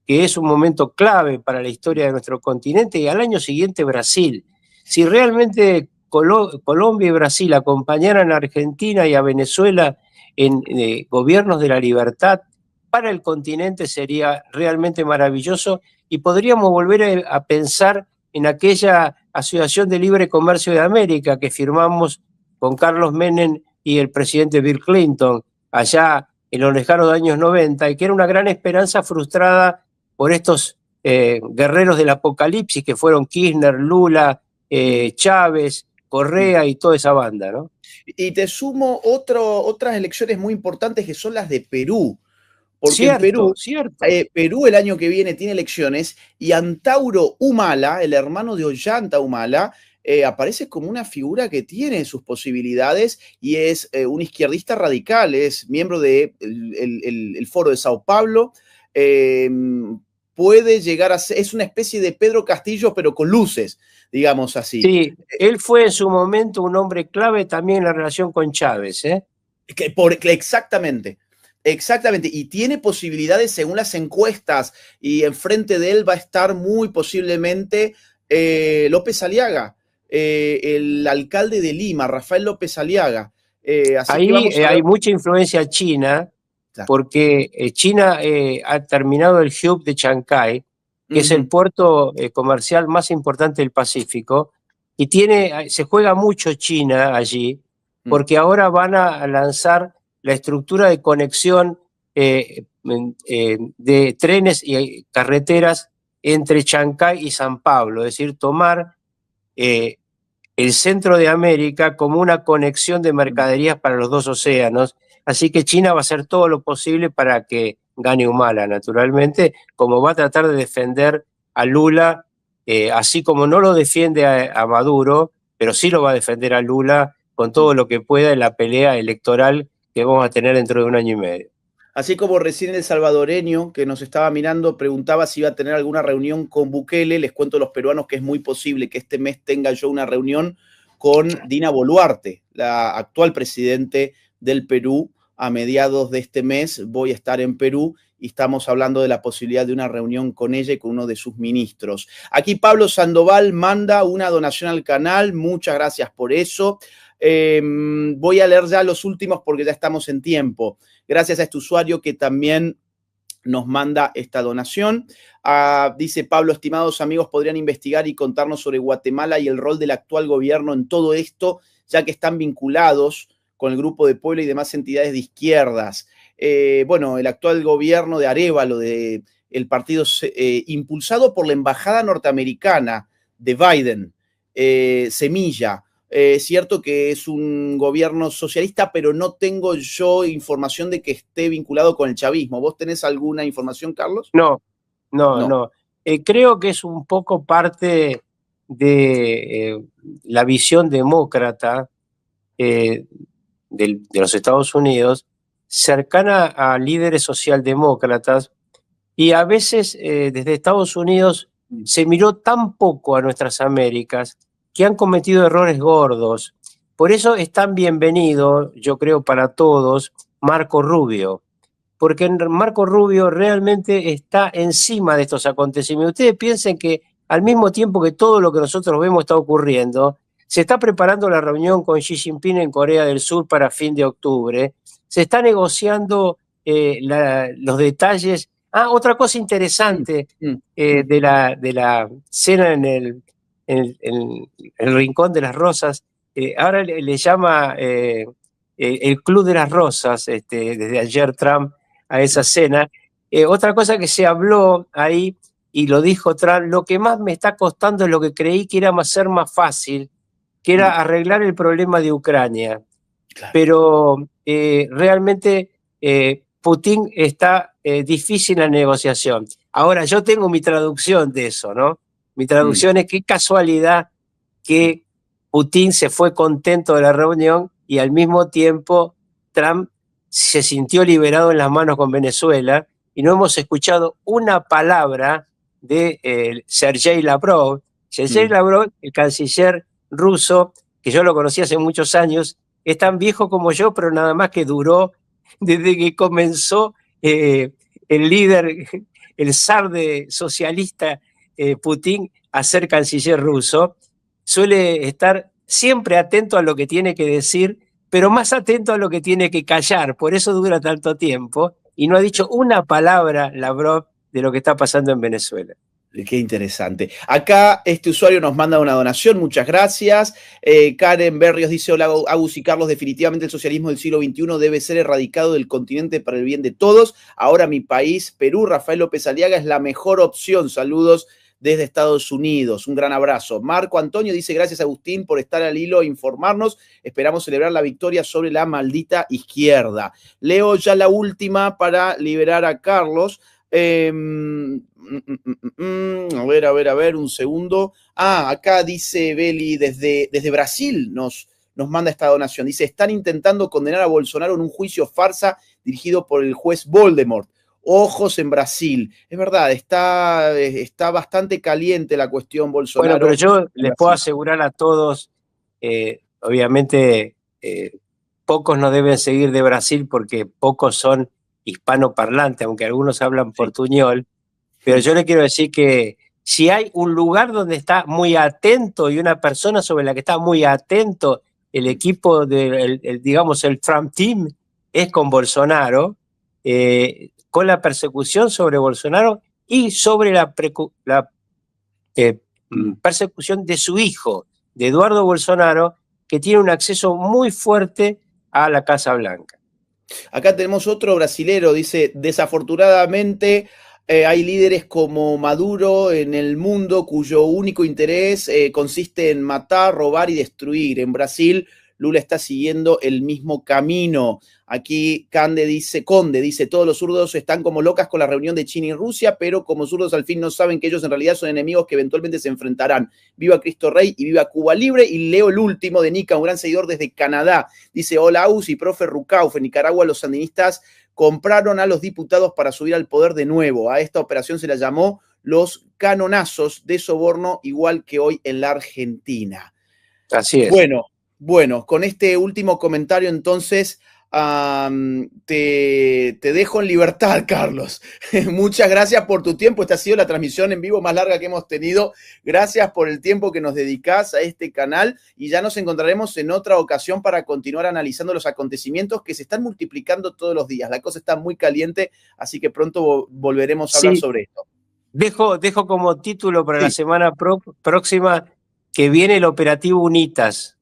que es un momento clave para la historia de nuestro continente, y al año siguiente Brasil. Si realmente Colombia y Brasil acompañaran a Argentina y a Venezuela en gobiernos de la libertad, para el continente sería realmente maravilloso y podríamos volver a pensar en aquella Asociación de Libre Comercio de América que firmamos con Carlos Menem y el presidente Bill Clinton allá en los lejanos años 90, y que era una gran esperanza frustrada por estos guerreros del apocalipsis que fueron Kirchner, Lula, Chávez, Correa y toda esa banda, ¿no? Y te sumo otras elecciones muy importantes que son las de Perú. Porque cierto, en Perú el año que viene tiene elecciones y Antauro Humala, el hermano de Ollanta Humala, aparece como una figura que tiene sus posibilidades y es un izquierdista radical, es miembro del el Foro de Sao Paulo, puede llegar a ser, es una especie de Pedro Castillo pero con luces, digamos así. Sí, él fue en su momento un hombre clave también en la relación con Chávez, ¿eh? Exactamente. Exactamente, y tiene posibilidades según las encuestas, y enfrente de él va a estar muy posiblemente López Aliaga, el alcalde de Lima, Rafael López Aliaga. Ahí hay mucha influencia china, porque China ha terminado el hub de Chancay, que es el puerto comercial más importante del Pacífico, y se juega mucho China allí, porque ahora van a lanzar la estructura de conexión de trenes y carreteras entre Chancay y San Pablo, es decir, tomar el centro de América como una conexión de mercaderías para los dos océanos. Así que China va a hacer todo lo posible para que gane Humala, naturalmente, como va a tratar de defender a Lula, así como no lo defiende a Maduro, pero sí lo va a defender a Lula con todo lo que pueda en la pelea electoral que vamos a tener dentro de 1 año y medio. Así como recién el salvadoreño que nos estaba mirando preguntaba si iba a tener alguna reunión con Bukele, les cuento a los peruanos que es muy posible que este mes tenga yo una reunión con Dina Boluarte, la actual presidente del Perú. A mediados de este mes voy a estar en Perú y estamos hablando de la posibilidad de una reunión con ella y con uno de sus ministros. Aquí Pablo Sandoval manda una donación al canal, muchas gracias por eso. Voy a leer ya los últimos porque ya estamos en tiempo. Gracias a este usuario que también nos manda esta donación. Dice Pablo, estimados amigos, podrían investigar y contarnos sobre Guatemala y el rol del actual gobierno en todo esto, ya que están vinculados con el Grupo de Puebla y demás entidades de izquierdas. Bueno, el actual gobierno de Arévalo, el partido impulsado por la embajada norteamericana de Biden, Semilla. Es cierto que es un gobierno socialista, pero no tengo yo información de que esté vinculado con el chavismo. ¿Vos tenés alguna información, Carlos? No. Creo que es un poco parte de la visión demócrata de los Estados Unidos, cercana a líderes socialdemócratas, y a veces desde Estados Unidos se miró tan poco a nuestras Américas que han cometido errores gordos. Por eso es tan bienvenido, yo creo, para todos, Marco Rubio, porque Marco Rubio realmente está encima de estos acontecimientos. Ustedes piensen que al mismo tiempo que todo lo que nosotros vemos está ocurriendo, se está preparando la reunión con Xi Jinping en Corea del Sur para fin de octubre, se está negociando los detalles. Otra cosa interesante de la cena en el Rincón de las Rosas, ahora le llama el Club de las Rosas, desde ayer Trump a esa cena. Otra cosa que se habló ahí, y lo dijo Trump, lo que más me está costando es lo que creí que iba a ser más fácil, que era arreglar el problema de Ucrania. Claro. Pero realmente Putin está difícil en la negociación. Ahora, yo tengo mi traducción de eso, ¿no? Mi traducción es qué casualidad que Putin se fue contento de la reunión y al mismo tiempo Trump se sintió liberado en las manos con Venezuela y no hemos escuchado una palabra de Sergei Lavrov. Sergei Lavrov, el canciller ruso, que yo lo conocí hace muchos años, es tan viejo como yo, pero nada más que duró desde que comenzó el líder, el zar socialista Putin a ser canciller ruso. Suele estar siempre atento a lo que tiene que decir, pero más atento a lo que tiene que callar, por eso dura tanto tiempo, y no ha dicho una palabra Lavrov de lo que está pasando en Venezuela. Qué interesante. Acá este usuario nos manda una donación, muchas gracias. Karen Berrios dice, hola Agus y Carlos, definitivamente el socialismo del siglo XXI debe ser erradicado del continente para el bien de todos. Ahora mi país, Perú, Rafael López Aliaga es la mejor opción. Saludos desde Estados Unidos. Un gran abrazo. Marco Antonio dice, gracias Agustín por estar al hilo e informarnos. Esperamos celebrar la victoria sobre la maldita izquierda. Leo ya la última para liberar a Carlos. A ver, un segundo. Acá dice Beli, desde Brasil nos manda esta donación. Dice, están intentando condenar a Bolsonaro en un juicio farsa dirigido por el juez Voldemort. Ojos en Brasil. Es verdad, está bastante caliente la cuestión Bolsonaro. Bueno, pero yo les puedo asegurar a todos, obviamente, pocos no deben seguir de Brasil porque pocos son hispanoparlantes, aunque algunos hablan portuñol, pero yo le quiero decir que si hay un lugar donde está muy atento y una persona sobre la que está muy atento el equipo digamos el Trump Team, es con Bolsonaro, con la persecución sobre Bolsonaro y sobre la persecución de su hijo, de Eduardo Bolsonaro, que tiene un acceso muy fuerte a la Casa Blanca. Acá tenemos otro brasilero, dice, desafortunadamente hay líderes como Maduro en el mundo cuyo único interés consiste en matar, robar y destruir. En Brasil, Lula está siguiendo el mismo camino. Aquí Conde dice, todos los zurdos están como locas con la reunión de China y Rusia, pero como zurdos al fin no saben que ellos en realidad son enemigos que eventualmente se enfrentarán. Viva Cristo Rey y viva Cuba Libre. Y leo el último de Nica, un gran seguidor desde Canadá. Dice, hola Aus y profe Rucauf, en Nicaragua los sandinistas compraron a los diputados para subir al poder de nuevo. A esta operación se la llamó los canonazos de soborno, igual que hoy en la Argentina. Así es. Bueno, con este último comentario entonces te dejo en libertad, Carlos. Muchas gracias por tu tiempo. Esta ha sido la transmisión en vivo más larga que hemos tenido. Gracias por el tiempo que nos dedicás a este canal y ya nos encontraremos en otra ocasión para continuar analizando los acontecimientos que se están multiplicando todos los días. La cosa está muy caliente, así que pronto volveremos a hablar sobre esto. Dejo como título para la semana próxima que viene el operativo UNITAS.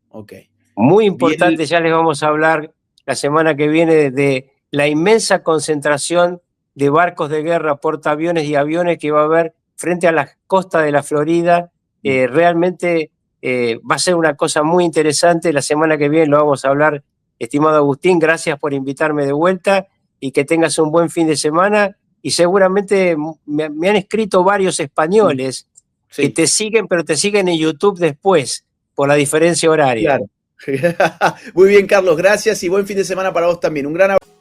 Ok. Muy importante, ya les vamos a hablar la semana que viene de la inmensa concentración de barcos de guerra, portaaviones y aviones que va a haber frente a las costas de la Florida. Realmente va a ser una cosa muy interesante. La semana que viene lo vamos a hablar, estimado Agustín. Gracias por invitarme de vuelta y que tengas un buen fin de semana. Y seguramente me han escrito varios españoles que te siguen, pero te siguen en YouTube después, por la diferencia horaria. Claro. Muy bien, Carlos, gracias y buen fin de semana para vos también. Un gran abrazo.